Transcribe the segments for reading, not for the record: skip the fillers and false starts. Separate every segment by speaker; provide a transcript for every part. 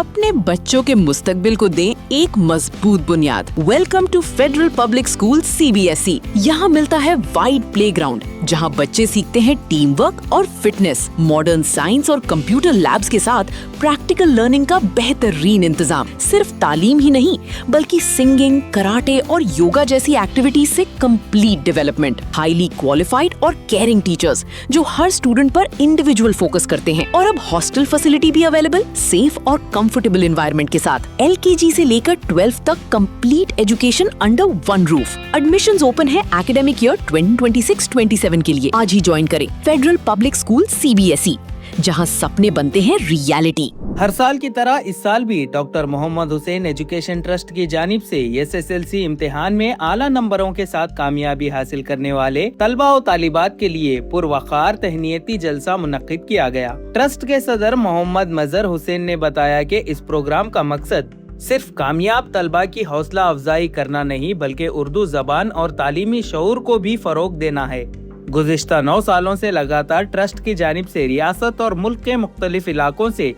Speaker 1: अपने बच्चों के मुस्तकबिल को दें एक मजबूत बुनियाद। Welcome to federal public school CBSE। यहाँ मिलता है वाइड प्लेग्राउंड जहाँ बच्चे सीखते हैं टीम वर्क और फिटनेस, मॉडर्न साइंस और कंप्यूटर लैब्स के साथ प्रैक्टिकल लर्निंग का बेहतरीन इंतजाम। सिर्फ तालीम ही नहीं बल्कि सिंगिंग, कराटे और योगा जैसी एक्टिविटीज से कंप्लीट डेवलपमेंट। हाईली क्वालिफाइड और केयरिंग टीचर्स जो हर स्टूडेंट पर इंडिविजुअल फोकस करते हैं। और अब हॉस्टल फैसिलिटी भी अवेलेबल, सेफ और कंफर्टेबल एनवायरनमेंट के साथ। LKG से लेकर 12th तक complete education under one roof. Admissions open है एकेडमिक ईयर 2026-27 के लिए। आज ही ज्वाइन करें फेडरल पब्लिक स्कूल CBSE, जहां सपने बनते हैं रियलिटी।
Speaker 2: हर साल की तरह इस साल भी doctor Mohammad Hussain education trust की जानिब से SSLC इम्तिहान में आला नंबरों के साथ कामयाबी हासिल करने वाले तलबा और तालिबात के लिए पुरवकार तहनीती जलसा मुनक्किद किया गया। ट्रस्ट के सदर मोहम्मद मजहर हुसैन ने बताया कि इस प्रोग्राम का मकसद सिर्फ कामयाब तलबा की हौसला अफजाई करना नहीं बल्कि उर्दू जबान और तालीमी शऊर को भी फरोग देना है। गुज़िश्ता 9 सालों से लगातार ट्रस्ट की जानिब से रियासत और मुल्क के मुख्तलिफ इलाकों से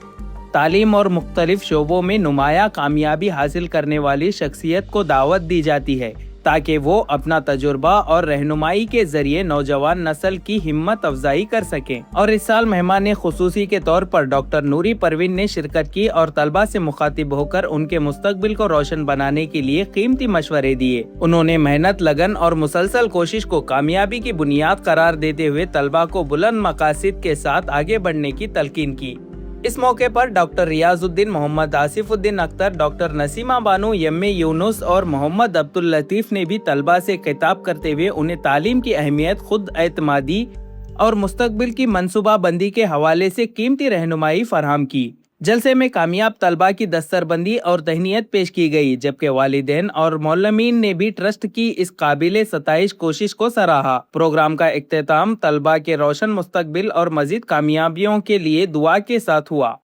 Speaker 2: तालीम और मुख्तलिफ शोबों में नुमाया कामयाबी हासिल करने वाली शख्सियत को दावत दी जाती है ताकि वो अपना तजुर्बा और रहनुमाई के जरिए नौजवान नस्ल की हिम्मत अफजाई कर सकें। और इस साल मेहमान खुसूसी के तौर पर डॉक्टर नूरी परवीन ने शिरकत की और तलबा से मुखातिब होकर उनके मुस्तकबिल को रोशन बनाने के लिए कीमती मशवरे दिए। उन्होंने मेहनत, लगन और मुसलसल कोशिश को कामयाबी की बुनियाद करार देते हुए तलबा को बुलंद मकासद के साथ आगे बढ़ने की तलकीन की। इस मौके पर डॉक्टर रियाजुद्दीन, मोहम्मद आसिफुद्दीन अख्तर, डॉक्टर नसीमा बानो, यम्मे यूनुस और मोहम्मद अब्दुल लतीफ ने भी तलबा से खिताब करते हुए उन्हें तालीम की अहमियत, खुद एतमादी और मुस्तकबिल की मंसूबा बंदी के हवाले से कीमती रहनुमाई फराहम की। जलसे में कामयाब तलबा की दस्तरबंदी और तहनीत पेश की गई, जबकि वालिदैन और मौलमीन ने भी ट्रस्ट की इस काबिले सताइश कोशिश को सराहा। प्रोग्राम का इख्तिताम तलबा के रोशन मुस्तकबिल और मजीद कामयाबियों के लिए दुआ के साथ हुआ।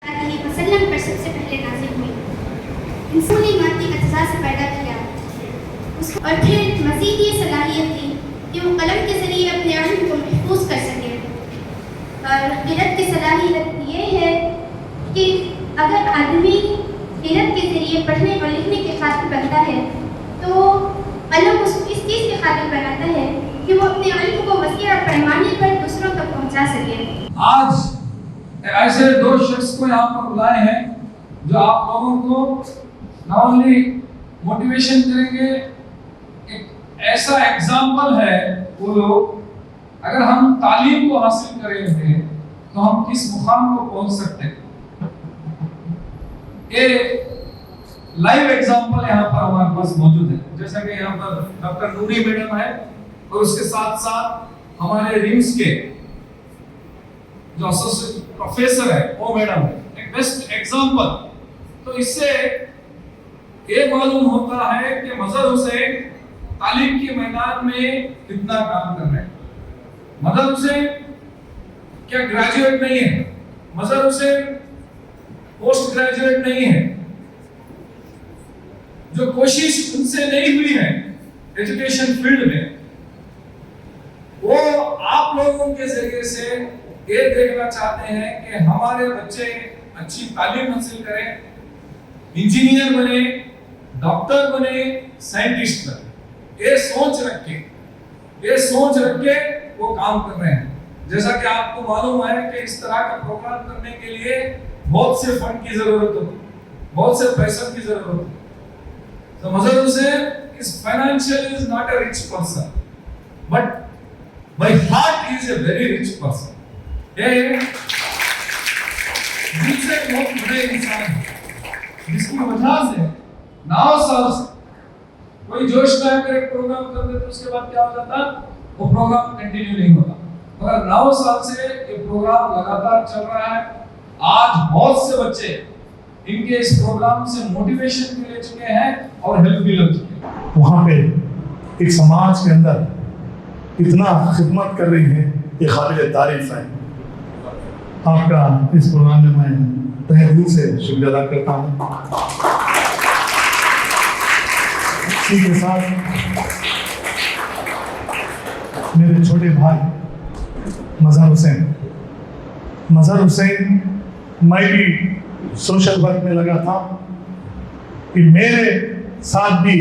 Speaker 3: और फिर मजीद ये सलाहियत थी कि वो कलम के जरिए अपने इल्म को महफूज कर सके। और किरत की सलाहियत ये है कि अगर आदमी किरत के जरिए पढ़ने और लिखने के काबिल बनता है तो कलम उसको इस चीज़ के काबिल बनाता है कि वो अपने इल्म को वसीअ और पैमाने पर दूसरों तक पहुंचा सके।
Speaker 4: आज ऐसे 2 शख्स को यहाँ पर बुलाए हैं जो आप लोगों को न ओनली मोटिवेशन करेंगे, एक ऐसा एग्जाम्पल है वो लोग। अगर हम तालीम को हासिल करेंगे तो हम किस मुकाम को पहुंच सकते हैं। ये लाइव एग्जाम्पल यहाँ पर हमारे पास मौजूद है। जैसा कि यहाँ पर डॉक्टर नूरी मैडम है और उसके साथ साथ हमारे रिम्स के जो एसोसिएट प्रोफेसर है वो मैडम है, एक बेस्ट एग्जाम्पल। तो इससे ये मालूम होता है कि मजहर हुसैन तालीम के मैदान में कितना काम कर रहे हैं। मजहर हुसैन क्या ग्रेजुएट नहीं है, मजहर हुसैन पोस्ट ग्रेजुएट नहीं है। जो कोशिश उनसे नहीं हुई है एजुकेशन फील्ड में, वो आप लोगों के जरिए से ये देखना चाहते हैं कि हमारे बच्चे अच्छी तालीम हासिल करें, इंजीनियर बने, डॉक्टर बने, साइंटिस्ट बने। ये सोच रख के वो काम कर रहे हैं। जैसा कि आपको मालूम है कि इस तरह का प्रोग्राम करने के लिए बहुत से फंड की जरूरत होती है, बहुत से पैसों की जरूरत होती है। तो Mazhar Hussain is financially is not a rich person but by heart is a very rich person. ये दूसरे बहुत बड़े इंसान है जिसकी वजह से 9 साल से कोई जोश में आकर एक प्रोग्राम कर दे तो उसके बाद क्या हो जाता, वो प्रोग्राम कंटिन्यू नहीं होता। मगर 9 साल से ये प्रोग्राम लगातार चल रहा है। आज बहुत से बच्चे इनके इस प्रोग्राम से मोटिवेशन भी ले चुके हैं और हेल्प भी लग चुके हैं।
Speaker 5: वहाँ पे एक समाज के अंदर इतना खिदमत कर रही है, ये काबिल तारीफ है। आपका इस प्रोग्राम में मैं तहे दिल से शुक्रिया अदा करता हूँ। इसी के साथ मेरे छोटे भाई Mazhar Hussain might be social work में लगा था कि मेरे साथ भी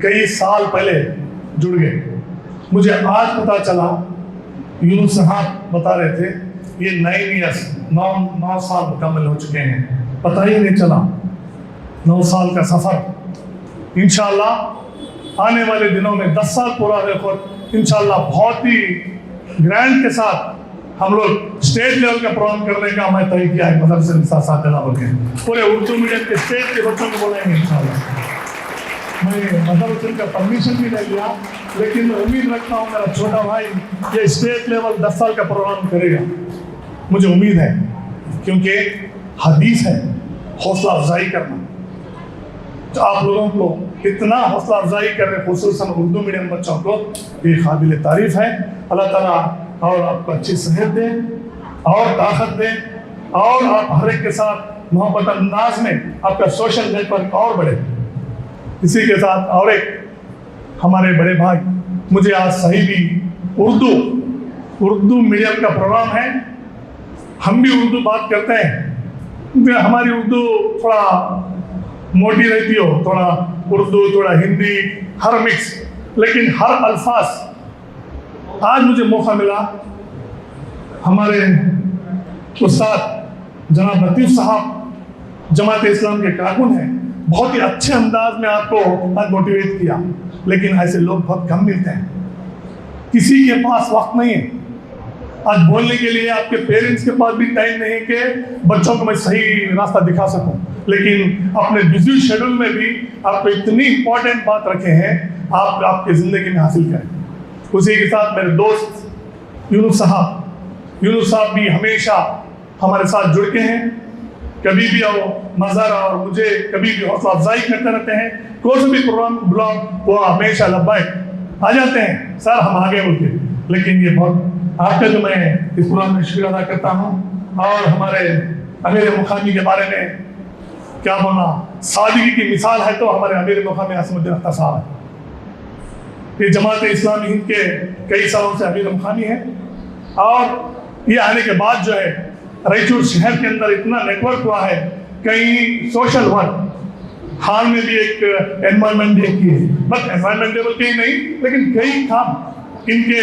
Speaker 5: कई साल पहले जुड़ गए। मुझे आज पता चला, यूनुस साहब बता रहे थे, ये 9 साल मुकम्मल हो चुके हैं, पता ही नहीं चला। 9 साल का सफ़र इंशाल्लाह आने वाले दिनों में 10 साल पूरा देखो, इंशाल्लाह बहुत ही ग्रैंड के साथ हम लोग स्टेट लेवल का प्रोग्राम करने का हमें तय किया है। मदरसे साथ बोल के पूरे उर्दू मीडियम के स्टेट के बच्चों को बोलेंगे इंशाल्लाह। मैं मदरसे का परमिशन भी ले लिया, लेकिन मैं उम्मीद रखता हूँ मेरा छोटा भाई ये स्टेट लेवल 10 साल का प्रोग्राम करेगा, मुझे उम्मीद है, क्योंकि हदीस है हौसला अफजाई करना। तो आप लोगों को इतना हौसला अफजाई कर रहे, खुसूसन उर्दू मीडियम बच्चों को, ये काबिल तारीफ है। अल्लाह ताला और आपको अच्छी सेहत दे और ताकत दे, और आप हर एक के साथ मोहब्बत अंदाज में आपका सोशल नेटवर्क और बढ़े। इसी के साथ और एक हमारे बड़े भाई, मुझे आज सही भी उर्दू मीडियम का प्रोग्राम है, हम भी उर्दू बात करते हैं, हमारी उर्दू थोड़ा मोटी रहती हो, थोड़ा उर्दू थोड़ा हिंदी हर मिक्स, लेकिन हर अल्फाज। आज मुझे मौका मिला, हमारे उस्ताद जनाब लतीफ़ साहब जमात इस्लाम के कारकुन हैं, बहुत ही अच्छे अंदाज में आपको आज मोटिवेट किया, लेकिन ऐसे लोग बहुत कम मिलते हैं, किसी के पास वक्त नहीं है आज बोलने के लिए, आपके पेरेंट्स के पास भी टाइम नहीं है कि बच्चों को मैं सही रास्ता दिखा सकूं, लेकिन अपने बिजी शेड्यूल में भी आपको इतनी इंपॉर्टेंट बात रखे हैं, आप आपकी ज़िंदगी में हासिल करें। उसी के साथ मेरे दोस्त यूनुस साहब भी हमेशा हमारे साथ जुड़ के हैं, कभी भी आओ मज़र और मुझे कभी भी हौसला अफजाई करते रहते हैं, कोई सा भी प्रोग्राम बुलाओ वो हमेशा लब्बाइक आ जाते हैं, सर हम आगे बोलते। लेकिन ये बहुत आपका जो मैं इस प्रोग्राम में शुक्रिया अदा करता हूँ। और हमारे अमीर मुकामी के बारे में क्या बोलना, सादगी की मिसाल है तो हमारे अमीर मुकामी आसिमुद्दीन अख्तर साहब है। ये जमात इस्लामी हिंद के कई सालों से अमीर मुकामी है, और ये आने के बाद जो है रायचूर शहर के अंदर इतना नेटवर्क हुआ है, कई सोशल वर्क, हाल में भी एक एनवायरमेंट डे की है, बस एनवायरमेंट डे के ही नहीं, लेकिन कई काम इनके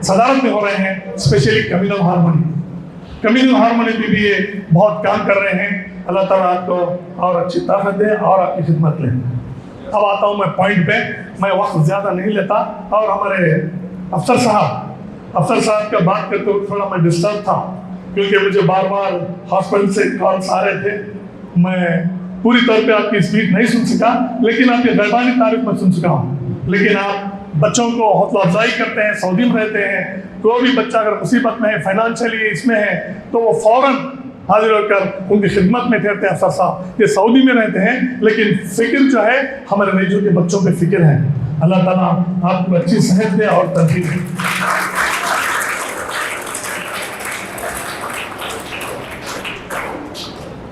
Speaker 5: सदारत में हो रहे हैं, स्पेशली कम्युनल हारमोनी भी ये बहुत काम कर रहे हैं। अल्लाह ताला आपको और अच्छी ताकत दे और आपकी खिदमत ले। अब आता हूँ मैं पॉइंट पे, मैं वक्त ज़्यादा नहीं लेता। और हमारे अफसर साहब का बात करते हुए थोड़ा मैं डिस्टर्ब था, क्योंकि मुझे बार बार हॉस्पिटल से कॉल्स आ रहे थे, मैं पूरी तौर पे आपकी स्पीच नहीं सुन सका, लेकिन आपकी गैबानी तारीफ में सुन सका हूँ। लेकिन आप बच्चों को हौसला अफजाई करते हैं, सऊदी में रहते हैं, कोई भी बच्चा अगर मुसीबत में है, फाइनेंशियली इसमें है, तो वो फौरन हाजिर होकर उनकी खिदमत में ठहरते हैं। अफसर साहब ये सऊदी में रहते हैं, लेकिन फिक्र जो है हमारे रेजो के बच्चों पे फिक्र है। अल्लाह ताला आपको अच्छी सेहत दे और तरक्की दे।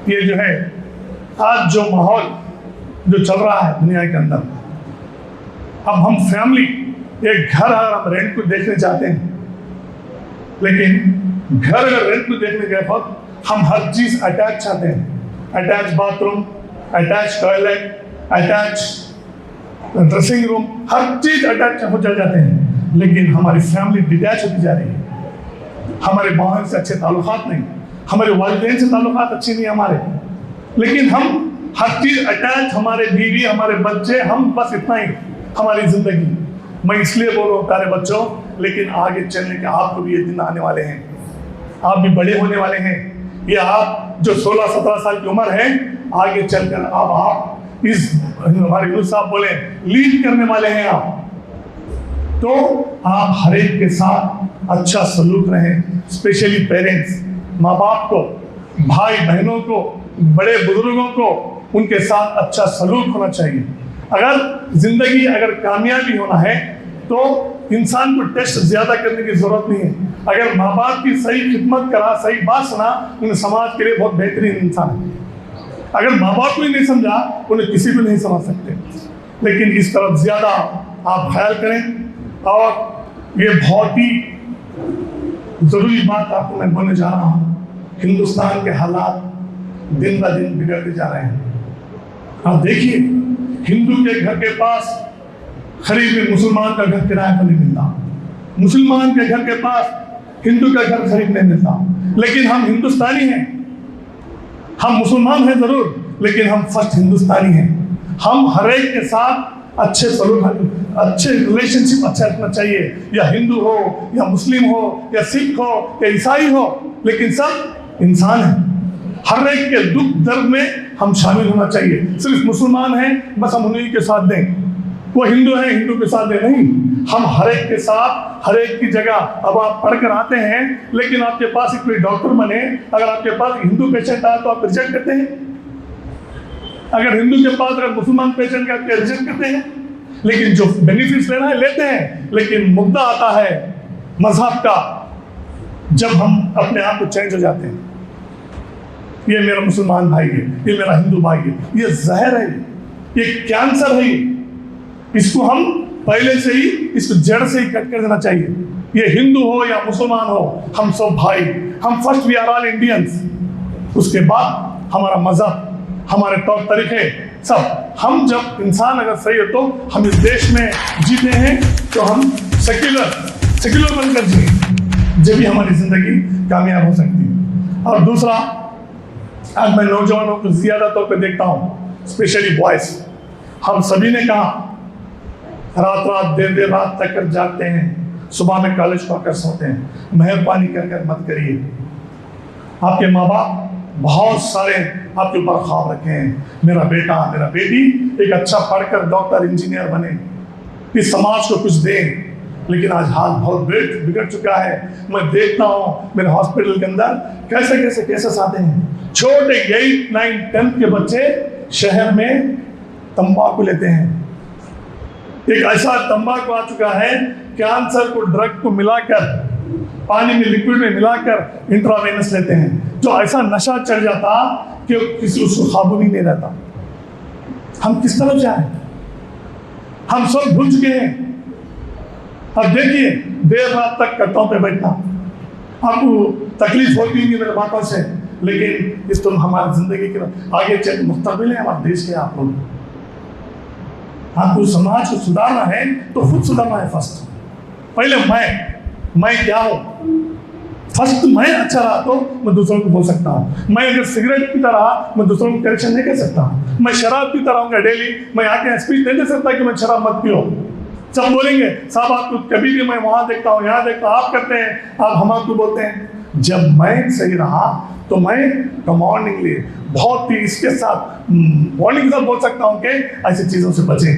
Speaker 5: ये जो है आज जो माहौल जो चल रहा है दुनिया के अंदर, अब हम फैमिली एक घर अगर हम रेंट को देखने चाहते हैं, लेकिन घर अगर रेंट को देखने गए वक्त हम हर चीज अटैच चाहते हैं, attach bathroom, attach toilet, attach dressing room, हर चीज अटैच हो जाते हैं, लेकिन हमारी फैमिली डिटैच होती जा रही है। हमारे बहन से अच्छे ताल्लुकात नहीं, हमारे वालिदैन से ताल्लुकात अच्छे नहीं हमारे, लेकिन हम हर चीज अटैच, हमारे बीवी, हमारे बच्चे, हम बस इतना ही हमारी जिंदगी। मैं इसलिए बोल रहा हूँ प्यारे बच्चों, लेकिन आगे चलने के आपको भी ये दिन आने वाले हैं, आप भी बड़े होने वाले हैं। ये आप जो 16-17 साल की उम्र है, आगे चलकर अब आप इस हमारे गुरु साहब बोले लीड करने वाले हैं आप, तो आप हर एक के साथ अच्छा सलूक रहें, स्पेशली पेरेंट्स, माँ बाप को, भाई बहनों को, बड़े बुजुर्गों को, उनके साथ अच्छा सलूक होना चाहिए। अगर जिंदगी अगर कामयाबी होना है तो इंसान को टेस्ट ज्यादा करने की जरूरत नहीं है। अगर माँ बाप की सही खिदमत करा, सही बात सुना, उन्हें समाज के लिए बहुत बेहतरीन इंसान है। अगर माँ बाप को ही नहीं समझा, उन्हें किसी को नहीं समझ सकते। लेकिन इस तरफ ज्यादा आप ख्याल करें। और ये बहुत ही जरूरी बात आपको मैं बोलने जा रहा हूँ, हिंदुस्तान के हालात दिन ब दिन बिगड़ते जा रहे हैं। आप देखिए, हिंदू के घर के पास खरीद में मुसलमान का घर किराए पर नहीं मिलता, मुसलमान के घर के पास हिंदू का घर खरीद नहीं मिलता। लेकिन हम हिंदुस्तानी हैं, हम मुसलमान हैं जरूर, लेकिन हम फर्स्ट हिंदुस्तानी हैं। हम हर एक के साथ अच्छे सलूक, अच्छे रिलेशनशिप अच्छा रखना चाहिए, या हिंदू हो या मुस्लिम हो या सिख हो या ईसाई हो, लेकिन सब इंसान हैं। हर एक के दुख दर्द में हम शामिल होना चाहिए। सिर्फ मुसलमान हैं बस हम उन्हीं के साथ दें, वो हिंदू है हिंदू के साथ दें, नहीं। हम हर एक के साथ, हर एक की जगह। अब आप पढ़कर आते हैं, लेकिन आपके पास कोई डॉक्टर बने, अगर आपके पास हिंदू पेशेंट आया तो आप रिजेक्ट करते हैं, अगर हिंदू के पास अगर मुसलमान पेशेंट का रिजेक्ट करते हैं। लेकिन जो बेनिफिट्स लेना है लेते हैं, लेकिन मुद्दा आता है मजहब का, जब हम अपने आप को चेंज हो जाते हैं। ये मेरा मुसलमान भाई है, ये मेरा हिंदू भाई है, ये जहर है, ये कैंसर है, इसको हम पहले से ही, इसको जड़ से ही कट कर देना चाहिए। ये हिंदू हो या मुसलमान हो, हम सब भाई, हम first we are all Indians, उसके बाद हमारा मजहब, हमारे तौर तरीके सब। हम जब इंसान अगर सही हो तो हम इस देश में जीते हैं, तो हम सेक्युलर बनकर जिए, जब भी हमारी जिंदगी कामयाब हो सकती है। और दूसरा, आज मैं नौजवानों को ज्यादा तौर पे देखता हूँ, स्पेशली बॉयज, हम सभी ने कहा रात देर रात तक जागते हैं, सुबह में कॉलेज को आकर सोते हैं। मेहरबानी कर मत करिए। आपके माँ बाप बहुत सारे आपके ऊपर ख्वाब रखे हैं, मेरा बेटा मेरा बेटी एक अच्छा पढ़कर डॉक्टर इंजीनियर बने, इस समाज को कुछ दें। लेकिन आज हाल बहुत बिगड़ चुका है। मैं देखता हूँ मेरे हॉस्पिटल के अंदर कैसे केसेस आते हैं, छोटे 8, 9, 10 के बच्चे शहर में तंबाकू लेते हैं। एक ऐसा तंबाकू आ चुका है, कैंसर को ड्रग को मिलाकर, पानी में लिक्विड में मिलाकर इंट्रावेनस लेते हैं, जो ऐसा नशा चढ़ जाता कि किसी उसको काबू नहीं रहता। हम किस तरफ जाएं? हम सब भूल चुके हैं। अब देखिए, देर रात तक कट्टों पे बैठना, आपको तकलीफ होती होगी मेरे बातों से, लेकिन इस तुम हमारी जिंदगी के आगे चल मुस्तकबिल है हमारे देश के। आप लोग, आपको समाज को सुधारना है तो खुद सुधारना है। फर्स्ट पहले मैं क्या हूँ, फर्स्ट मैं अच्छा रहा तो मैं दूसरों को बोल सकता हूँ। मैं अगर सिगरेट पीता रहा, मैं दूसरों को करेक्शन नहीं कर सकता हूँ। मैं शराब पीता रहूँगा डेली, मैं आके स्पीच नहीं दे सकता कि मैं शराब मत पियो। सब बोलेंगे साहब आपको, कभी भी मैं वहाँ देखता हूँ यहाँ देखता हूँ, आप करते हैं, आप हम आपको बोलते हैं। जब मैं सही रहा तो मैं कमांडिंगली बहुत ही इसके साथ वार्निंग के साथ बोल सकता हूँ कि ऐसी चीज़ों से बचें।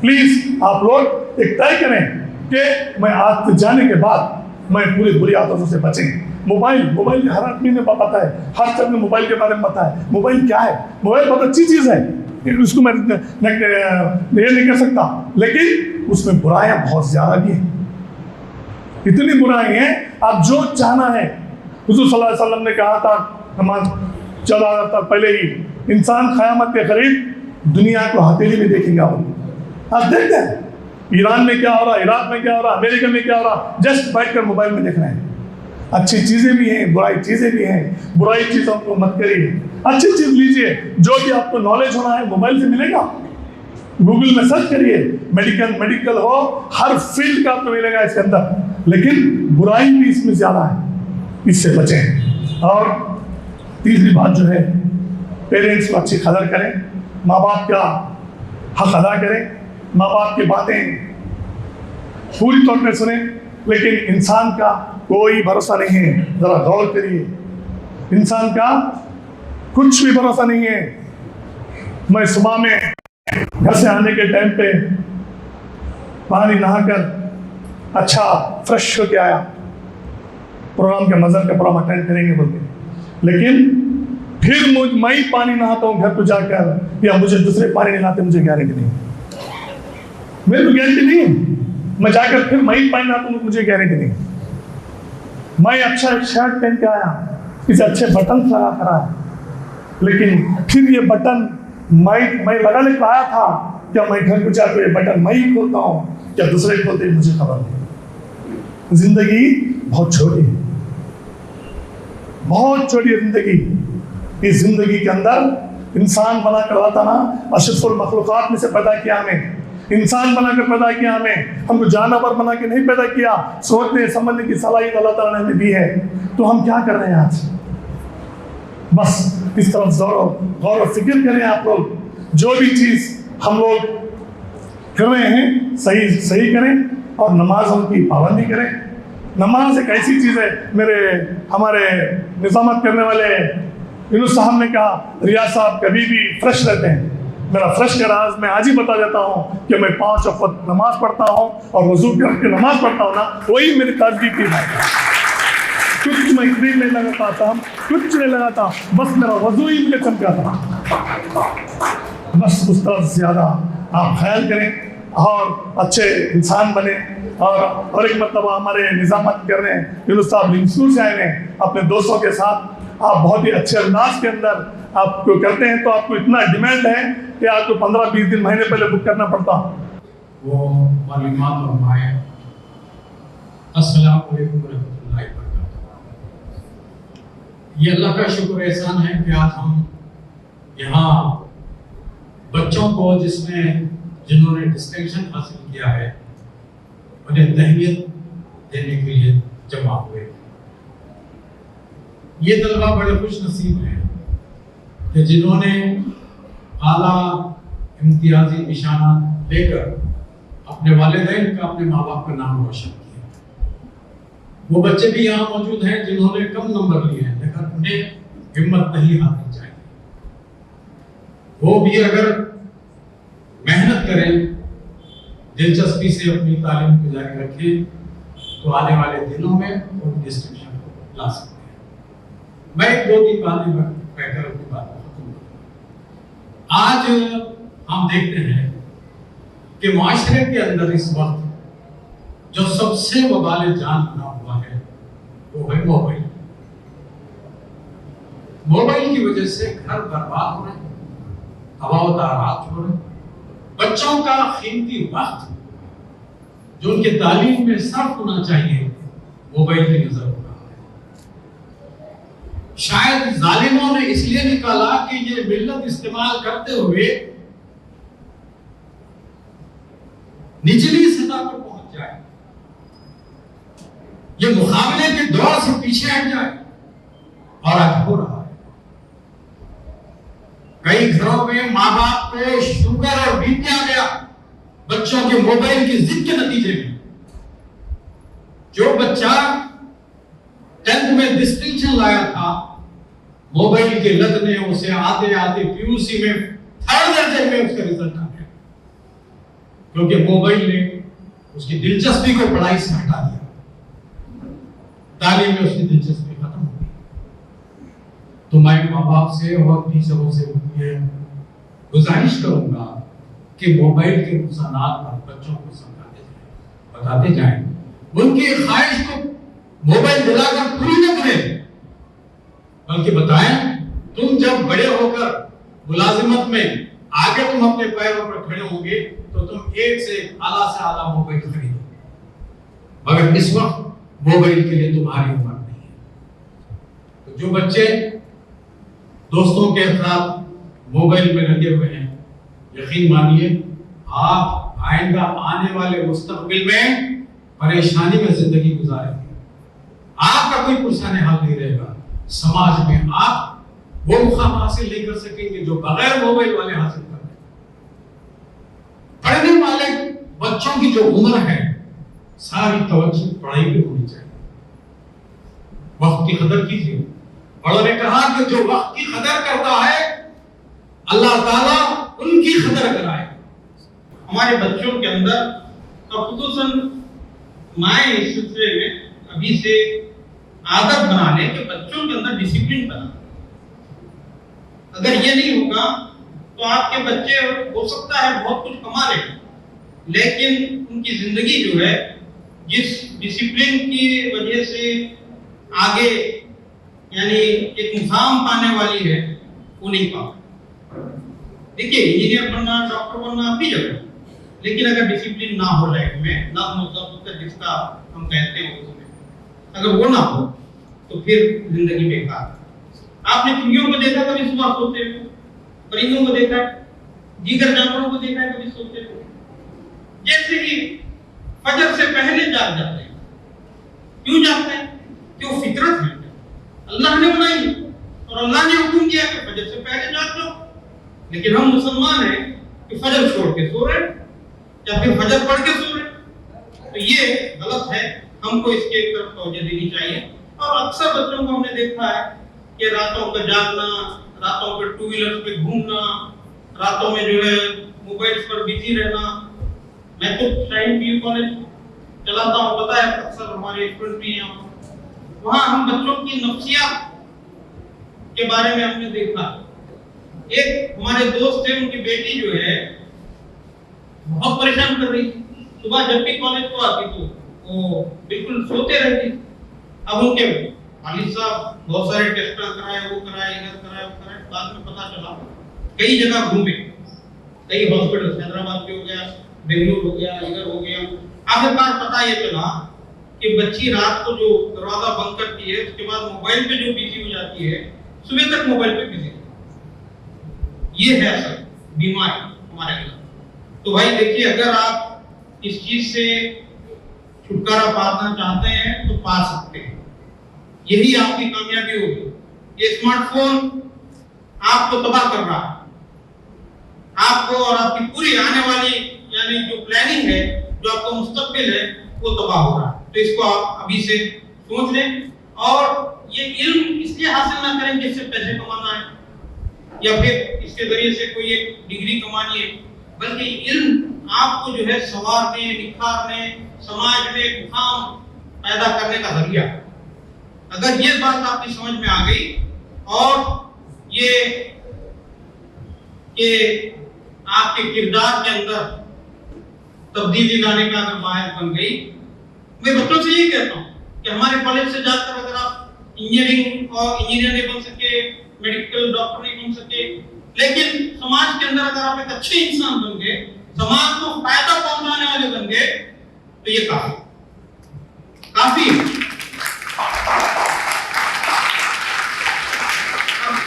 Speaker 5: प्लीज़ आप लोग एक तय करें कि मैं आज से जाने के बाद मैं पूरी बुरी आदतों से बचें। मोबाइल हर आदमी ने पता है, हर सब ने मोबाइल के बारे में पता है। मोबाइल क्या है? मोबाइल बहुत अच्छी चीज़ है, उसको मैं ये नहीं कर सकता, लेकिन उसमें बुराइयां बहुत ज़्यादा भी हैं। इतनी बुराई हैं, आप जो चाहना है। हुज़ूर सल्लल्लाहु अलैहि वसल्लम ने कहा था, हमारे 14,000 साल पहले ही, इंसान क़यामत के करीब दुनिया को हथेली में देखेगा। आप देखते हैं ईरान में क्या हो रहा, इराक में क्या हो रहा, अमेरिका में क्या हो रहा, जस्ट बैठकर मोबाइल में देख रहे हैं। अच्छी चीज़ें भी हैं, बुराई चीज़ें भी हैं। बुराई चीज़ों को मत करिए, अच्छी चीज़ लीजिए। जो भी आपको नॉलेज होना है मोबाइल से मिलेगा, गूगल में सर्च करिए, मेडिकल हो, हर फील्ड का आपको मिलेगा इसके अंदर। लेकिन बुराई भी इसमें ज़्यादा है, इससे बचें। और तीसरी बात जो है, पेरेंट्स को अच्छी कदर करें, माँ बाप का हक अदा करें, माँ बाप की बातें पूरी तौर पर सुने। लेकिन इंसान का कोई भरोसा नहीं है, ज़रा गौर करिए, इंसान का कुछ भी भरोसा नहीं है। मैं सुबह में घर से आने के टाइम पे पानी नहाकर अच्छा फ्रेश होके आया, प्रोग्राम के मज़र का प्रोग्राम अटेंड करेंगे बोलते, लेकिन फिर मैं ही पानी नहाता हूँ घर को जाकर, या मुझे दूसरे पानी नहीं नहाते, मुझे गारंटी नहीं, मेरे को गारंटी नहीं। मैं जाकर फिर मैं ही पानी नहाता हूँ, मुझे गारंटी नहीं। मैं अच्छा एक शर्ट पहन के आया, इसे अच्छे बटन लगा कर आया, लेकिन फिर ये बटन मैं लगा लेकर आया था, क्या मैं घर को जाकर ये बटन मैं ही खोलता हूँ, क्या दूसरे खोलते हैं, मुझे खबर नहीं। जिंदगी बहुत छोटी है, बहुत छोटी है जिंदगी। इस जिंदगी के अंदर इंसान बनाकर अल्लाह ताला अशरफुल मखलूकात में से पैदा किया हमें, इंसान बनाकर पैदा किया हमें, हमको जानवर बना के नहीं पैदा किया। सोचने समझने की सलाहियत अल्लाह ताला ने हमें दी है। तो हम क्या कर रहे हैं आज? बस इस तरफ गौर और फिक्र करें आप लोग, जो भी चीज़ हम लोग कर रहे हैं सही करें और नमाजों की पाबंदी करें। नमाज एक ऐसी चीज़ है, हमारे निज़ामत करने वाले यूनुस साहब ने कहा, रियाज साहब कभी भी फ्रेश रहते हैं। मेरा फ्रेश का राज मैं आज ही बता देता हूँ कि मैं 5 वक्त नमाज पढ़ता हूँ और वजू करके नमाज पढ़ता हूँ ना, वही मेरी ताजगी की बात है। कुछ मैं क्रीम नहीं लगाता था, कुछ नहीं लगाता, बस मेरा वजू ही मुझे चमका था। बस उस तरफ ज़्यादा आप ख्याल करें और अच्छे इंसान बने। और एक मतलब हमारे निज़ामत कर रहे हैं यूनुस साहब स्कूल से आए हैं अपने दोस्तों के साथ, आप बहुत ही अच्छे अंदाज के अंदर आपको करते हैं, तो आपको इतना डिमांड है कि आपको 15-20 दिन महीने पहले बुक करना पड़ता।
Speaker 6: वो मालूमात और माए अस्सलाम वालेकुम रहमतुल्लाहि व बरकातहू। ये अल्लाह का शुक्र एहसान है कि आज हम यहाँ बच्चों को जिन्होंने डिस्टिंक्शन हासिल किया है उन्हें तहनीत देने के लिए जमा हुए। ये तलबा बड़े खुश नसीब हैं कि जिन्होंने आला इम्तियाजी निशानात लेकर अपने वालिदैन का, अपने माँ बाप का नाम रोशन किया। वो बच्चे भी यहाँ मौजूद हैं जिन्होंने कम नंबर लिए हैं, लेकिन उन्हें हिम्मत नहीं हारनी चाहिए। वो भी अगर मेहनत करें, दिलचस्पी से अपनी तालीम को जारी रखें, तो आने वाले दिनों में वो डिस्टिंक्शन ला सकते हैं। मैं 2-3 बातें कहकर अपनी बात खत्म करूंगा। आज हम देखते हैं कि माशरे के अंदर इस वक्त जो सबसे वबाल जान बना हुआ है वो है मोबाइल। मोबाइल की वजह से घर बर्बाद हो रहे हैं, हवा-ओ-तारात हो रहे हैं, बच्चों का कीमती वक्त जो उनके तालीम में सर्फ होना चाहिए मोबाइल की नजर हो रहा है। शायद जालिमों ने इसलिए निकाला कि ये मिल्लत इस्तेमाल करते हुए निचली सतह पर पहुंच जाए, ये मुकाबले के दौर से पीछे हट जाए, और आज हो रहा है। कई घरों में माँ बाप को शुगर और बीपी आ गया बच्चों के मोबाइल की जिद के नतीजे में। जो बच्चा 10th में डिस्टिंक्शन लाया था, मोबाइल के लत ने उसे आते आते पीयूसी में 3rd दर्जे में उसका रिजल्ट आ गया, क्योंकि मोबाइल ने उसकी दिलचस्पी को पढ़ाई से हटा दिया, तालीम में उसकी दिलचस्पी खत्म हो गई। तो मैं माँ बाप से और टीचरों से गुजारिश करूंगा कि मोबाइल के नुकसानात पर बच्चों को बताते जाएं, उनकी ख्वाहिश को मोबाइल दिलाकर पूरी न करें, बल्कि बताएं तुम जब बड़े होकर मुलाजिमत में आगे तुम अपने पैरों पर खड़े होंगे तो तुम एक से आला से आला मोबाइल खरीदो, मगर इस वक्त मोबाइल के लिए तुम्हारी उम्र नहीं है। तो जो बच्चे दोस्तों के साथ मोबाइल में लगे हुए हैं, यकीन मानिए आप आइंदा आने वाले मुस्तकबिल में परेशानी में जिंदगी गुजारेंगे। आपका कोई पुरसाने हाल नहीं रहेगा, समाज में आप वो मुकाम हासिल नहीं कर सकेंगे जो बगैर मोबाइल वाले हासिल कर रहे। पढ़ने वाले बच्चों की जो उम्र है सारी तवज्जो पढ़ाई पे होनी चाहिए। वक्त की कदर कीजिए। बड़ों ने कहा कि जो वक्त की कदर करता है अल्लाह ताला उनकी कदर कराए।
Speaker 7: हमारे बच्चों के अंदर खुसूसन माए इस सिलसिले में अभी से आदत बना लें कि बच्चों के अंदर डिसिप्लिन बना। अगर ये नहीं होगा तो आपके बच्चे हो सकता है बहुत कुछ कमा लें, लेकिन उनकी जिंदगी जो है जिस डिसिप्लिन की वजह से आगे यानी एक मुकाम पाने वाली है वो नहीं पा। देखिए इंजीनियर बनना, डॉक्टर बनना अपनी जगह, लेकिन अगर डिसिप्लिन ना हो लाइफ में, ना जिसका हम कहते हैं उसमें अगर वो ना हो तो फिर जिंदगी बेकार। आपने चिड़ियों को देखा कभी सुबह सोते हुए, परिंदों को देखा, दीगर जानवरों को देखा कभी सोते हुए, जैसे ही फजर से पहले जाग जाते हैं। क्यों जागते हैं? क्यों? फितरत है, अल्लाह ने बनाई और अल्लाह ने हुक्म किया कि फजर से पहले जाग जाओ। लेकिन हम मुसलमान हैं कि फजर छोड़ के सो रहे या फिर फजर पढ़ के सो रहे, तो ये गलत है। हमको इसके तरफ तवज्जो देनी चाहिए। और अक्सर बच्चों को हमने देखा है कि रातों को जागना, रातों को टू व्हीलर पे घूमना, रातों में जो है मोबाइल पर बिजी रहना। मैं तो शाहीन पीयू कॉलेज चलाता हूँ, पता है, अक्सर हमारे स्टूडेंट भी हैं वहाँ। हम बच्चों की नफ्सियात के बारे में हमने देखा। एक हमारे दोस्त थे, उनकी बेटी जो है बहुत परेशान कर रही थी। सुबह जब भी कॉलेज को आती तो वो बिल्कुल सोते रहती। अब उनके वालिद साहब बहुत सारे टेस्ट कराए, वो कराए, इधर कराए, वो कराए। बाद में पता चला कई जगह घूमे, कई हॉस्पिटल, हैदराबाद में हो गया, बेंगलुरु हो गया, इधर हो गया। आखिरकार पता ये चला कि बच्ची रात को जो दरवाजा बंद करती है, उसके बाद मोबाइल पे जो बिजी हो जाती है, सुबह तक मोबाइल पे बिजी। ये है असल बीमारी हमारे अंदर। तो भाई देखिए, अगर आप इस चीज से छुटकारा पाना चाहते हैं तो पा सकते हैं। यही आपकी कामयाबी होगी। ये स्मार्टफोन आपको तबाह कर रहा है, आपको और आपकी पूरी आने वाली यानी जो प्लानिंग है, जो आपका मुस्तकबिल है, वो तबाह हो रहा है। तो इसको आप अभी से सोच लें। और ये इल्म इसलिए हासिल ना करें जिससे पैसे कमाना है या फिर इसके जरिए से कोई एक डिग्री कमानी है, बल्कि इल्म आपको जो है संवारने, निखारने, समाज में एक मुकाम पैदा करने का जरिया। अगर ये बात आपकी समझ में आ गई और ये आपके किरदार के अंदर तब्दीली लाने का अगर बायस बन गई, मैं बच्चों से यही कहता हूँ कि हमारे कॉलेज से जाकर अगर आप इंजीनियरिंग और इंजीनियर नहीं बन सके, मेडिकल डॉक्टर नहीं बन सके, लेकिन समाज के अंदर अगर आप एक अच्छे इंसान बन गए, समाज को फायदा पहुंचाने वाले बन गए, तो ये काफी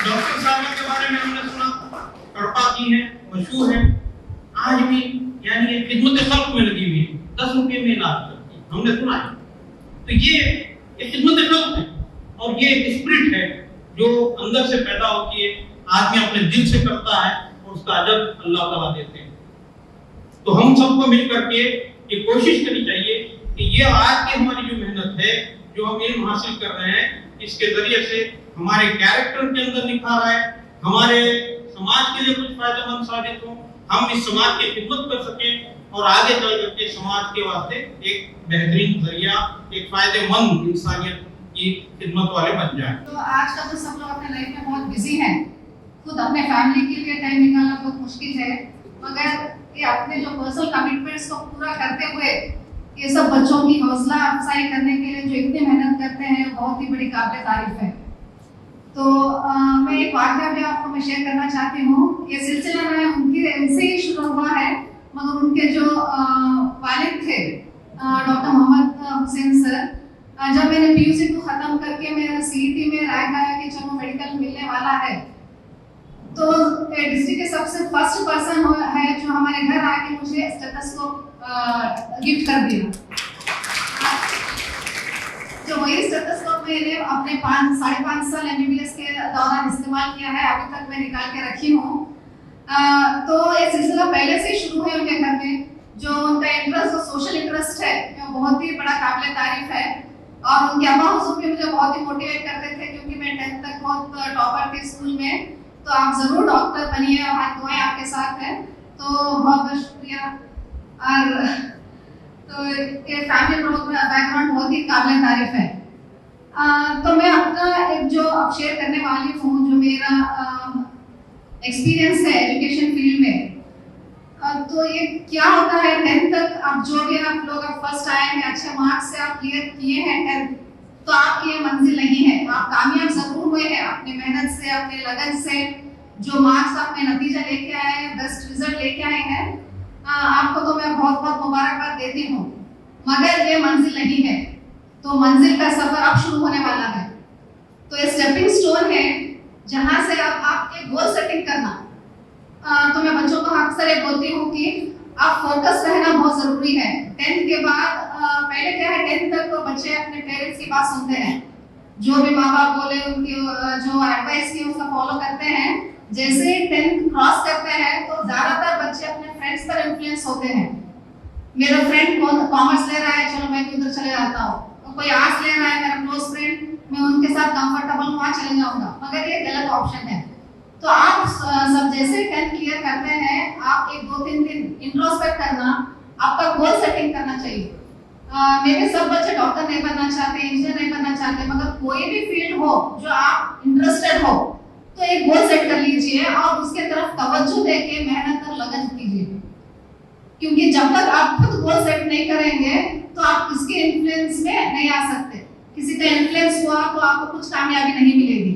Speaker 7: डॉक्टर साहब के बारे में हमने सुना, कड़पा की है, मशहूर है, आज भी यानी ये खिदमत खल्क में लगी हुई है, 10 रुपए में इलाज करती है, हमने सुना है। तो ये खिदमत खल्क है और ये एक स्पिरिट है जो अंदर से पैदा होती है, आदमी अपने दिल से करता है और उसका अजर अल्लाह ताला देते हैं। तो हम सबको मिलकर के ये कोशिश करनी चाहिए कि ये आज की हमारी जो मेहनत है, जो हम इल्म हासिल कर रहे हैं, इसके जरिए से हमारे कैरेक्टर के अंदर निखार आए, हमारे समाज के लिए कुछ फायदेमंद साबित हो, हम इस समाज की खिदमत कर सकें और आगे चल करके समाज के वास्ते एक बेहतरीन जरिया, एक फायदेमंद इंसानियत की खिदमत वाले बन जाएं।
Speaker 8: तो आजकल तो सब लोग अपने लाइफ में बहुत बिजी हैं, खुद अपने फैमिली के लिए टाइम निकालना बहुत मुश्किल है, मगर ये अपने जो पर्सनल कमिटमेंट्स को पूरा करते हुए ये सब बच्चों की हौसला अफजाई करने के लिए जो इतनी मेहनत करते हैं, बहुत ही बड़ी काबिल तारीफ है। तो मैं एक वाक़या भी आपको मैं शेयर करना चाहती हूँ। ये सिलसिला में उनसे ही शुरू हुआ है, मगर उनके जो वालिद थे डॉक्टर मोहम्मद हुसैन सर, जब मैंने PUC 2 खत्म करके मेरा CET में रैंक आया कि चलो मेडिकल मिलने वाला है, तो डिस्ट्रिक्ट के सबसे फर्स्ट पर्सन है जो हमारे घर आके मुझे स्टेथोस्कोप गिफ्ट कर दिया। जो वही स्टेथोस्कोप मैंने अपने 5.5 साल MBBS के दौरान इस्तेमाल किया है, अभी तक मैं निकाल के रखी हूँ। तो ये सिलसिला पहले से ही शुरू है उनके घर में। जो उनका इंटरेस्ट, जो सोशल इंटरेस्ट है, वो बहुत ही बड़ा काबिल तारीफ है। और उनके अब्बा हुजूर भी मुझे बहुत ही मोटिवेट करते थे, क्योंकि मैं 10th तक बहुत टॉपर थी स्कूल में। तो आप जरूर डॉक्टर बनिए, हमारी दुआएं आपके साथ हैं। तो बहुत बहुत शुक्रिया। और तो ये फैमिली बैकग्राउंड बहुत ही काबिल तारीफ है। तो मैं अपना एक जो अब शेयर करने वाली हूँ, जो मेरा एक्सपीरियंस है एजुकेशन फील्ड में। तो ये क्या होता है, 10th तक आप जो भी आप लोग फर्स्ट आए हैं, अच्छे मार्क्स से आप क्लियर किए हैं 10th, तो आपकी ये मंजिल नहीं है। आप कामयाब जरूर हुए हैं अपनी मेहनत से, अपने लगन से। जो मार्क्स आपने नतीजा लेके आए हैं, बेस्ट रिजल्ट लेके आए हैं, आपको तो मैं बहुत बहुत मुबारकबाद देती हूँ, मगर ये मंजिल नहीं है। तो मंजिल का सफर अब शुरू होने वाला है। तो ये स्टेपिंग स्टोन है जहाँ से अब आपके गोल सेटिंग करना। तो मैं बच्चों को अक्सर ये बोलती हूँ कि आप फोकस रहना बहुत जरूरी है। 10th के बाद पहले क्या है, 10th तक बच्चे अपने पेरेंट्स की बात सुनते हैं, जो भी माँ बाप बोले उनकी जो एडवाइस की उसका फॉलो करते हैं। जैसे ही 10th क्रॉस करते हैं तो ज्यादातर बच्चे अपने फ्रेंड्स पर इन्फ्लुएंस होते हैं। मेरा फ्रेंड कॉमर्स ले रहा है, चलो मैं भी उधर चले जाता हूँ। कोई आर्ट्स ले रहा है, मेरा क्लोज फ्रेंड, मैं उनके साथ कंफर्टेबल वहाँ चले जाऊंगा, मगर ये गलत ऑप्शन है। तो आप सब जैसे 10th क्लियर करते हैं, आप 1-2-3 दिन इंट्रोस्पेक्ट करना, आपका गोल सेटिंग करना चाहिए। मेरे सब बच्चे डॉक्टर नहीं बनना चाहते, इंजीनियर नहीं बनना चाहते, मगर कोई भी फील्ड हो जो आप इंटरेस्टेड हो तो एक गोल सेट कर लीजिए और उसके तरफ तवज्जो देके मेहनत और लगन कीजिए। क्योंकि जब तक आप खुद गोल सेट नहीं करेंगे तो आप किसके इन्फ्लुएंस में नहीं आ सकते। किसी का इन्फ्लुएंस हुआ तो आपको कुछ कामयाबी नहीं मिलेगी।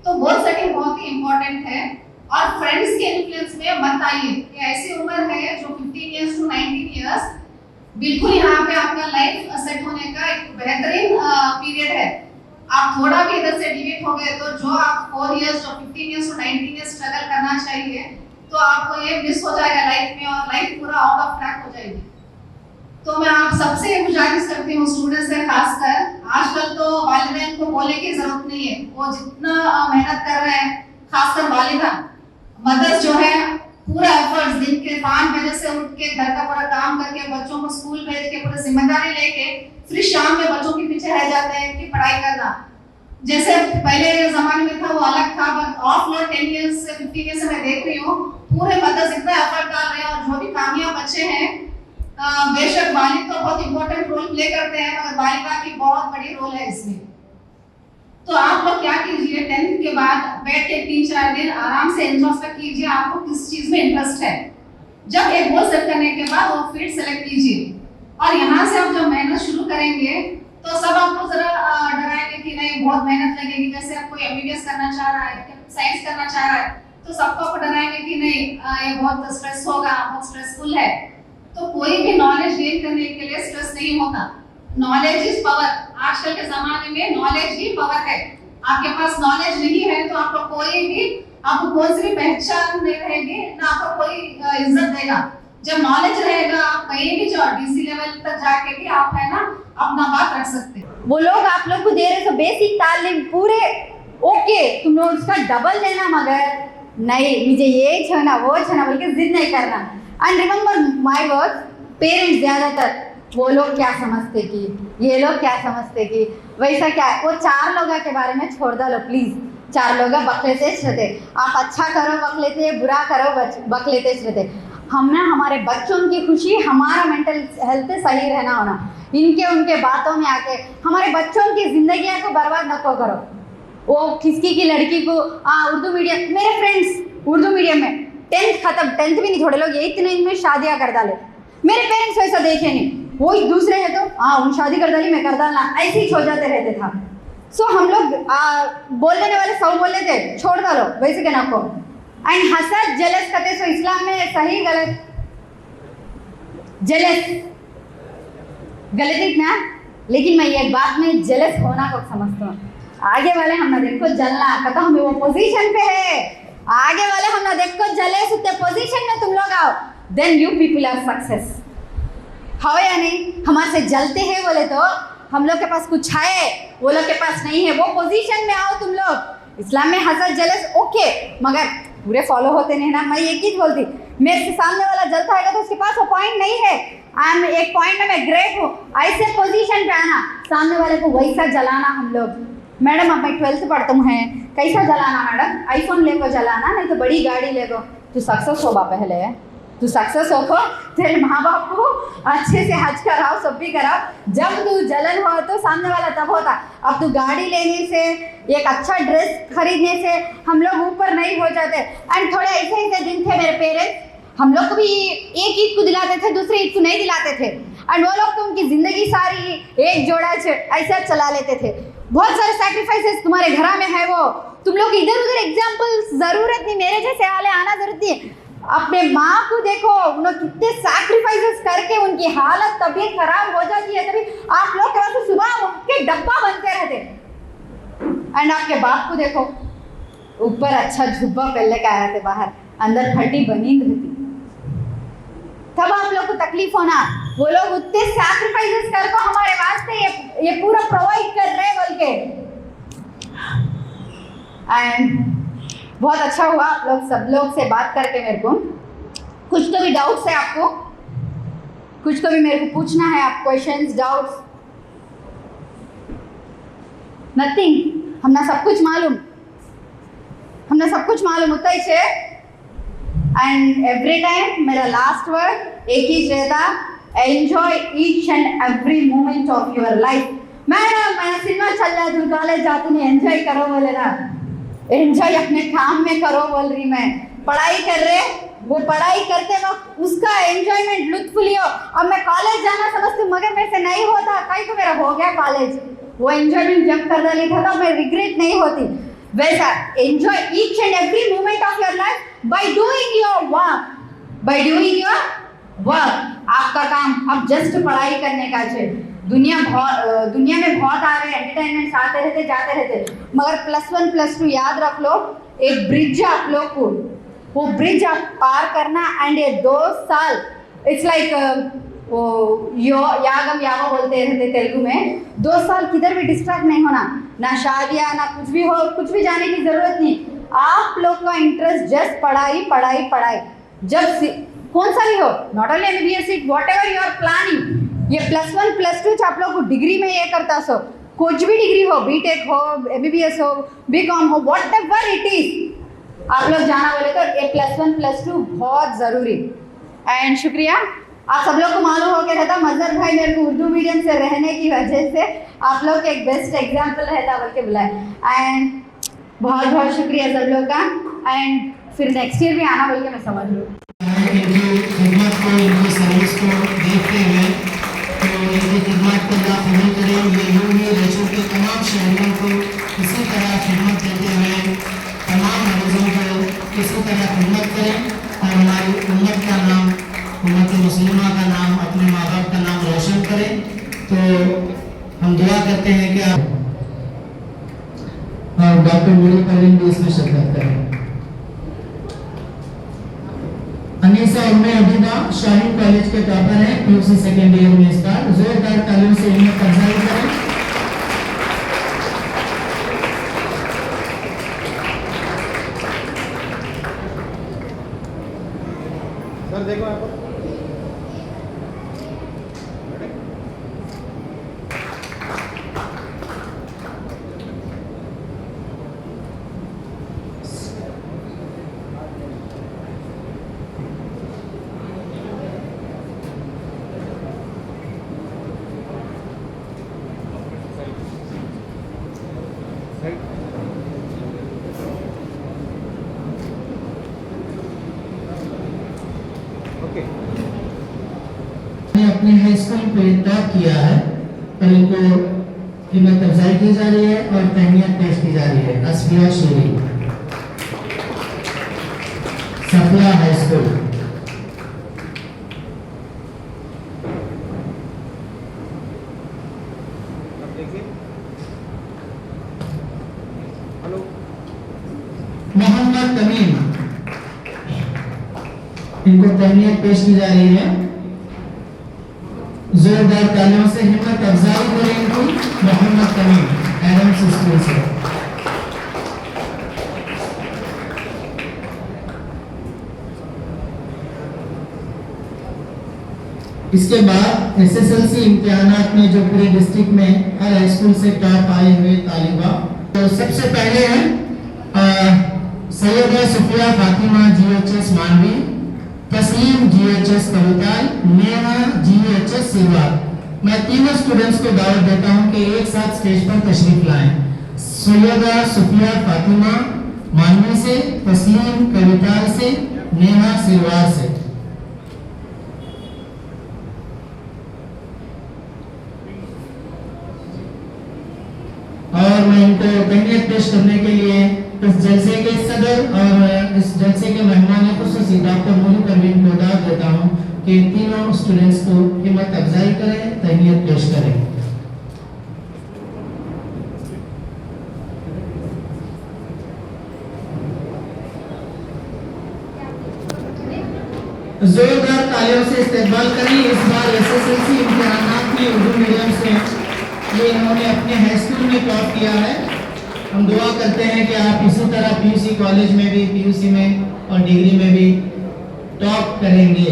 Speaker 8: तो गोल सेटिंग बहुत ही इंपॉर्टेंट है। और फ्रेंड्स के इन्फ्लुएंस में मत आइए। ये ऐसी उम्र है जो 15 इयर्स टू 19 इयर्स, बिल्कुल यहाँ पे आपका लाइफ सेट होने का एक बेहतरीन पीरियड है। आप थोड़ा भी इधर से डिलीट हो गए तो जो आप 4 इयर्स जो 15 इयर्स टू 19 इयर्स स्ट्रगल करना चाहिए तो आपको ये मिस हो जाएगा लाइफ में और लाइफ पूरा आउट ऑफ ट्रैक हो जाएगी। तो मैं आप सबसे गुजारिश करती हूँ, स्टूडेंट्स से खासकर, आजकल तो वालिदैन को बोलने की जरूरत नहीं है, वो जितना मेहनत कर रहे हैं, खासकर वालिदा मदर्स जो है पूरा एफर्ट्स दिन के 5 बजे से उठ के घर का पूरा काम करके बच्चों को स्कूल भेज के पूरी जिम्मेदारी लेके फिर शाम में बच्चों के पीछे रह जाते हैं कि पढ़ाई करना। जैसे पहले जमाने में था वो अलग था, बट ऑफ लोड 10 इयर्स से 15 इयर्स से मैं देख रही हूँ पूरे मदर्स इतना एफर्ट डाल रहे हैं। और जो भी कामयाब बच्चे हैं, बेशक वालिद तो बहुत इंपॉर्टेंट रोल प्ले करते हैं, मगर वालिदा की बहुत बड़ी रोल है इसमें। तो आप लोग क्या कीजिए, 10th के बाद बैठ के 3-4 दिन आराम से इंट्रोस्पेक्ट कीजिए, आपको किस चीज में इंटरेस्ट है। जब एक गोल सेट करने के बाद वो फील्ड सेलेक्ट कीजिए और यहाँ से आप जब मेहनत शुरू करेंगे तो सब आपको जरा डराएंगे कि नहीं बहुत मेहनत लगेगी। जैसे आप कोई एमबीबीएस करना चाह रहा है, साइंस करना चाह रहा है, तो सबको आपको डराएंगे कि नहीं ये बहुत स्ट्रेस होगा, बहुत स्ट्रेसफुल है। तो कोई भी नॉलेज गेन करने के लिए स्ट्रेस नहीं होता। Knowledge is power. आजकल के जमाने में नॉलेज ही पावर है। आपके पास नॉलेज नहीं है तो आपको कोई सी भी पहचान नहीं रहेगी, ना आपको कोई इज्जत देगा। जब नॉलेज रहेगा आप कहीं भी जाओ, डीसी लेवल तक जाके भी आप है ना अपना बात रख सकते हैं।
Speaker 9: वो लोग आप लोग को दे रहे तो बेसिक तालीम पूरे ओके, तुम लोग उसका डबल देना, मगर नहीं मुझे ये छना वो छना बोल के जिद नहीं करना। And remember my word, parents ज्यादातर वो लोग क्या समझते कि ये लोग क्या समझते कि वैसा क्या है, वो 4 लोगों के बारे में छोड़ दो प्लीज। 4 लोग बकलेते रहते, आप अच्छा करो बकलेते, बुरा करो बकलेते रहते। हम ना हमारे बच्चों की खुशी, हमारा मेंटल हेल्थ सही रहना होना, इनके उनके बातों में आके हमारे बच्चों की जिंदगी को बर्बाद न करो। वो किसकी की लड़की को उर्दू मीडियम, मेरे फ्रेंड्स उर्दू मीडियम में 10th खत्म, 10th भी नहीं, थोड़े लोग 8th में शादियाँ कर डाले। मेरे पेरेंट्स वैसा देखे नहीं, वो दूसरे है तो उन शादी कर डाली मैं कर डालना, ऐसे ही छोड़ जाते रहते था। सो हम लोग बोलने वाले सब बोल लेते छोड़ डालो वैसे कहना को। एंड हसद जलस कहते सो इस्लाम में सही गलत, जलस गलत ना, लेकिन मैं एक बात में जलस होना को समझता हूँ। आगे वाले हम ना देखो जलना कहता हूँ वो पोजीशन पे है, आगे वाले हम ना देखो जले सुते पोजीशन में तुम लोग आओ, then you people are success. हो या नहीं, हमारे से जलते हैं बोले तो हम लोग के पास कुछ है, वो लोग के पास नहीं है, वो पोजीशन में आओ तुम लोग। इस्लाम में हसद जलस ओके, मगर पूरे फॉलो होते नहीं ना। मैं एक ही बोलती, मेरे से सामने वाला जलता है तो उसके पास वो पॉइंट नहीं है, आई एम एक पॉइंट में मैं ग्रेट हूँ, ऐसे पोजीशन पे आना, सामने वाले को वैसा जलाना। हम लोग मैडम अब मैं 12th पढ़ता हूँ, कैसा जलाना मैडम, आईफोन ले को जलाना, नहीं तो बड़ी गाड़ी ले को। तू सक्सेस होगा, पहले तू सक्सेस हो, तेरे माँ बाप को अच्छे से हज कराओ, सब भी कराओ। जब तू जलन हो तो सामने वाला तब होता। अब तू गाड़ी लेने से, एक अच्छा ड्रेस खरीदने से हम लोग ऊपर नहीं हो जाते। एंड थोड़े ऐसे ऐसे दिन थे मेरे पेरेंट्स, हम लोग को भी एक ईद को दिलाते थे, दूसरी ईद को नहीं दिलाते थे। एंड वो लोग तो उनकी ज़िंदगी सारी एक जोड़ा ऐसे चला लेते थे। बहुत सारे सैक्रिफाइसेस तुम्हारे घर में है, वो तुम लोग इधर उधर एग्जाम्पल ज़रूरत नहीं, मेरे जैसे हाल आना जरूरत नहीं। अपने माँ को देखो, उन्होंने कितने सैक्रिफाइसेस करके उनकी हालत तबीयत खराब हो जाती है, तभी आप लोग के पास सुबह उठ के डब्बा बनते रहते। एंड आपके बाप को देखो, ऊपर अच्छा झुब्बा पहले के आए थे बाहर, अंदर फटी बनी रहती। तब आप लोग को तकलीफ होना, वो लोग उतने सैक्रिफाइसेस कर को हमारे वास्ते ये पूरा प्रोवाइड कर रहे हैं बोल के। एंड बहुत अच्छा हुआ आप लोग सब लोग से बात करके। मेरे को कुछ तो भी डाउट्स है आपको, कुछ तो भी मेरे को पूछना है, आप क्वेश्चंस डाउट्स? नथिंग, हमने सब कुछ मालूम, हमने सब कुछ मालूम होता ही है। एंड एवरी टाइम मेरा लास्ट वर्ड एक ही रहता, enjoy each and every moment of your life. मैं सिनेमा चल रहा है, कॉलेज जाती नहीं, एंजॉय करो बोले ना, एंजॉय अपने काम में करो बोल रही मैं। पढ़ाई कर रहे, वो पढ़ाई करते वक्त उसका एंजॉयमेंट लुत्फ लियो। अब मैं कॉलेज जाना समझती हूँ, मगर मेरे से नहीं होता, कहीं तो मेरा हो गया कॉलेज, वो एंजॉयमेंट जब कर डाली था तो मैं रिग्रेट नहीं होती। वैसा enjoy each and every moment of your life by doing your work, by doing your work. आपका काम अब जस्ट पढ़ाई करने का है। दुनिया में बहुत आ रहे एंटरटेनमेंट्स आते रहते जाते रहते, मगर +1 +2 याद रख लो, एक ब्रिज आप लोग को, वो ब्रिज आप पार करना। एंड ये 2 साल इट्स लाइक वो यागम यावा बोलते रहते तेलुगु में, 2 साल किधर भी डिस्ट्रैक्ट नहीं होना, ना शादियाँ ना कुछ भी हो, कुछ भी जाने की जरूरत नहीं। आप लोग का इंटरेस्ट जस्ट पढ़ाई पढ़ाई पढ़ाई, जब कौन सा भी हो, not only MBBS seat, whatever you are planning. ये +1 +2 आप लोग को डिग्री में ये करता सो, कुछ भी डिग्री हो, BTech हो, MBBS हो, BCom हो, वॉट एवर इट इज, आप लोग जाना बोले तो ये +1 +2 बहुत ज़रूरी। एंड शुक्रिया, आप सब लोग को मालूम हो गया रहता, मजहर भाई मेरे को उर्दू मीडियम से रहने की वजह से आप लोग के एक बेस्ट एग्जाम्पल रहता बोल के बुलाए। एंड बहुत बहुत शुक्रिया सब लोग का। एंड फिर नेक्स्ट ईयर भी आना बोल के मैं समझ लूँ।
Speaker 10: इनकी खिदमत को, इनकी सर्विस को देखते हुए तो इनकी खिदमत को अल्लाह कबूल करे। ये यूं ही रेशो के तमाम शहरियों को इसी तरह खिदमत देते हुए तमाम मरीजों को इसी तरह खिदमत करें और हमारी उम्मत का नाम, उम्मत मुस्लिमा का नाम, अपने माँ बाप का नाम रोशन करें। तो हम दुआ करते हैं कि आप और डॉक्टर मीर परवीन भी इसमें शिरकत करें। अनीसा उम्मे अबीदा शाहीन कॉलेज के टॉपर हैं, PUC सेकेंड ईयर में इसका जोरदार तालियों से इन्हें अफजाई करें।
Speaker 11: सर देखो यहाँ पर
Speaker 10: अपने हाई स्कूल पे टॉप किया है, तो इनको हिम्मत अफजाई की जा रही है और तहनीत पेश की जा रही है। असफिया शेरी, सफिया हाई स्कूल। मोहम्मद तमीम, इनको तहनीत पेश की जा रही है। जोरदार तालियों से हिम्मत अफजाई करें इनको। मोहम्मद तमीम एडम्स स्कूल से। इसके बाद SSLC इम्तिहानात में जो पूरे डिस्ट्रिक्ट में हर हाई स्कूल से टॉप आए हुए तालिबा, तो सबसे पहले है सैयदा सुफिया फातिमा GHS मानवी, तस्लीम GHS कविताल, नेहा GHS सिरवा। मैं तीनों स्टूडेंट्स को दावत देता हूं कि एक साथ स्टेज पर तशरीफ लाएं। सैयदा सुफिया फातिमा मानवी से, तस्लीम कविताल से, नेहा सिरवा से। और मैं इनको तहनीत पेश करने के लिए इस जलसे के सदर और इस जलसे के मेहमान खुसूसी डॉक्टर मीर परवीन को दावत देता हूं कि तीनों स्टूडेंट्स को हिम्मत अफजाई करें, तहनीत पेश करें। जोरदार तालियों से इस्तेमाल करें। इस बार एसएसएलसी इम्तिहानात में उर्दू मीडियम से ये इन्होंने अपने हाई स्कूल में टॉप किया है। हम दुआ करते हैं कि आप इसी तरह पीयूसी कॉलेज में भी, पीयूसी में और डिग्री में भी टॉप करेंगे।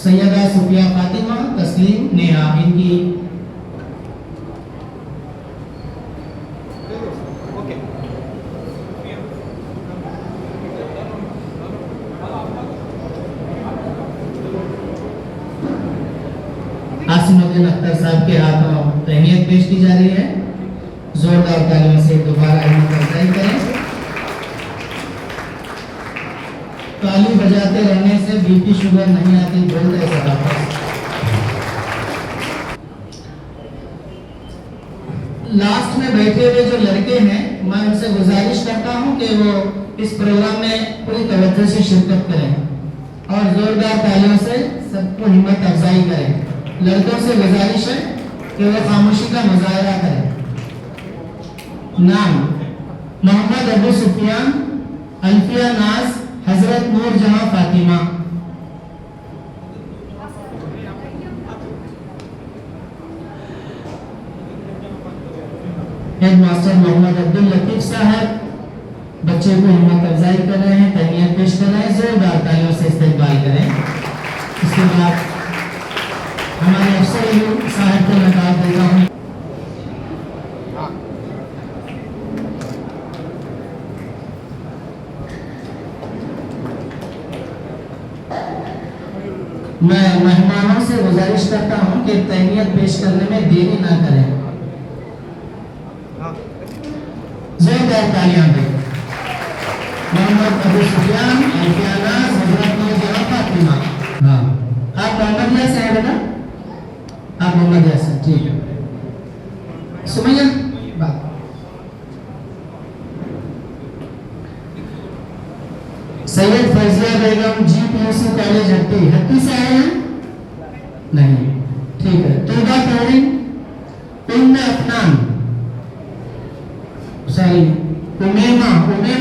Speaker 10: सैयदा सुफिया फातिमा, तस्लीम नेहा, इनकी आसिमुद्दीन अख्तर साहब के हाथों तहनीयत पेश की जा रही है। जोरदार तालियों से दोबारा हिम्मत अफजाई करें। ताली बजाते रहने से बीपी शुगर नहीं आती, बोलते सदाकत। लास्ट में बैठे हुए जो लड़के हैं, मैं उनसे गुजारिश करता हूं कि वो इस प्रोग्राम में पूरी तवज्जो से शिरकत करें और जोरदार तालियों से सबको हिम्मत अफजाई करें। लड़कों से गुजारिश है कि वो खामोशी का मुजाहरा करें। नाम मोहम्मद अबू सुफियान, अल्फिया नाज, हजरत नूर जहां फातिमा। हेडमास्टर मोहम्मद अब्दुल लतीफ साहब बच्चे को हिम्मत अफजाई कर रहे हैं, तहनीयत पेश कर रहे हैं। जोरदार तालियों से इस्तेमाल करें। इसके बाद हमारे अफसर साहब को मैं दाद देता हूँ। मैं मेहमानों से गुजारिश करता हूँ कि तहनीयत पेश करने में देरी ना करें। जोरदार तालियां दें। मोहम्मद अबू सुफियान, अल्फिया नाज, हजरत नूर जहां फातिमा। हाँ, आप मोहम्मद या से हैं बेटा? आप मोहम्मद या से, ठीक है। सुमैया बात। सैयद फैजिया बेगम, जीपीयूसी कॉलेज हट्टी। हट्टी से आए हैं? नहीं, ठीक है। तोबा तोरी, उम्मे अफनान, सॉरी उमेमा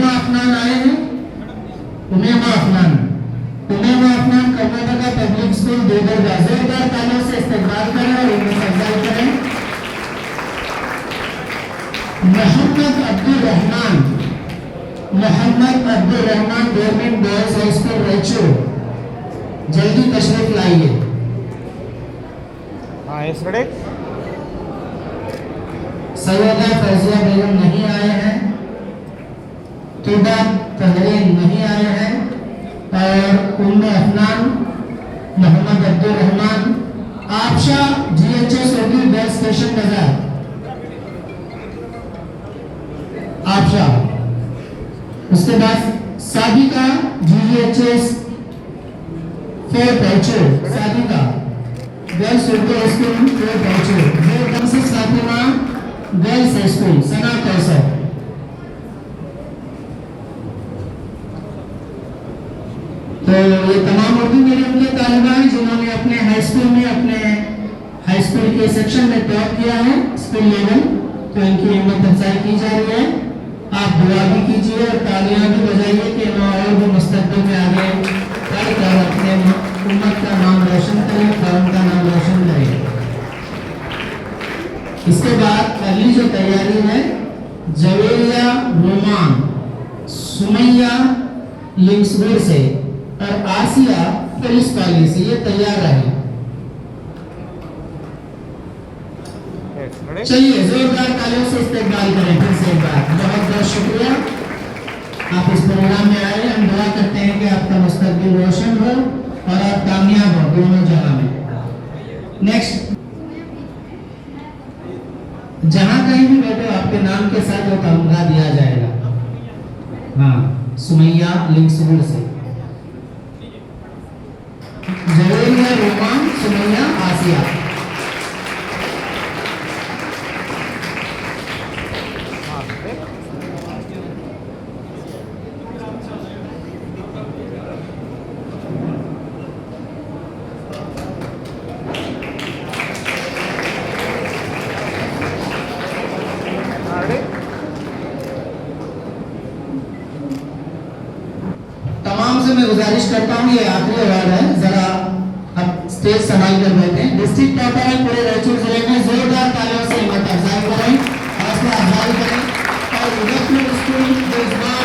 Speaker 10: अफनान आए हैं। Umema Afnan Karnataka public school Devarga. जोरदार तालियों से इस्तेमाल करें और उन्हें अफजाई करें। Mohammad Abdul Rahman government boys high school Raichur, जल्दी तशरीफ लाइए। सैयदा फैजिया बेगम नहीं आए हैं। तोबा तहरीन नहीं आए हैं और उम्मे अफनान, मोहम्मद अब्दुल रहमान, आपशा जीएचएस उर्दू बस स्टेशन बाजार, आपशा। उसके बाद सादिका जीएचएस 4 पहुंचो, सादिका गर्ल्स उर्दू स्कूल 4 पहुंचो। फातिमा गर्ल्स स्कूल, सना कौसर। तो ये तमाम उर्दू मीडियम के तालिबा हैं जिन्होंने अपने हाई स्कूल के सेक्शन में टॉप किया है, स्कूल लेवल। तो इनकी हिम्मत अफजाई की जा रही है। आप दुआ भी कीजिए और तालियां भी बजाइए कि और भी मुस्तकबिल में आगे बढ़कर अपने उम्मत का नाम रोशन करें, कौम का नाम रोशन करें। इसके बाद अगली जो तैयारी है, जवेरिया रोमान, सुमैया लिंक्सबुर से और आसिया पुलिस कॉलेज से, ये तैयार रहे। चलिए जोरदार तालियों से इस्तेमाल करें फिर से एक बार। बहुत बहुत शुक्रिया, आप इस प्रोग्राम में आए। हम दुआ करते हैं कि आपका मुस्तकबिल रोशन हो और आप कामयाब हो दोनों जगह में। नेक्स्ट, जहां कहीं भी बैठे आपके नाम के साथ वो तमगा दिया जाएगा। हाँ, सुमैया लिंक्सबुर से, जवेरिया रोमान, सुमैया, आसिया। तमाम तमाम से मैं गुजारिश करता हूँ, ये आखिरी अवार्ड है, जरा अब स्टेज संभाल कर बैठे। डिस्ट्रिक्ट टॉपर है पूरे रायचूर जिले में, जोरदार तालियों से हिम्मत अफजाई करें, हौसला अफजाई करें। और रत्न स्कूल जो इस बार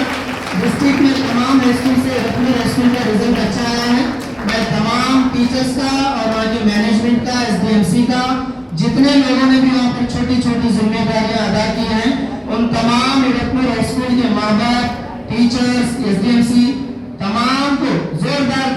Speaker 10: डिस्ट्रिक्ट में तमाम स्कूल से रत्न स्कूल का रिजल्ट अच्छा आया है, मैं तमाम टीचर्स का और वहाँ के मैनेजमेंट का, SDMC का, जितने लोगों ने भी वहाँ पर छोटी छोटी जिम्मेदारियां अदा की हैं, उन तमाम रत्न स्कूल के माँ बाप, टीचर्स, SDMC तमाम को जोरदार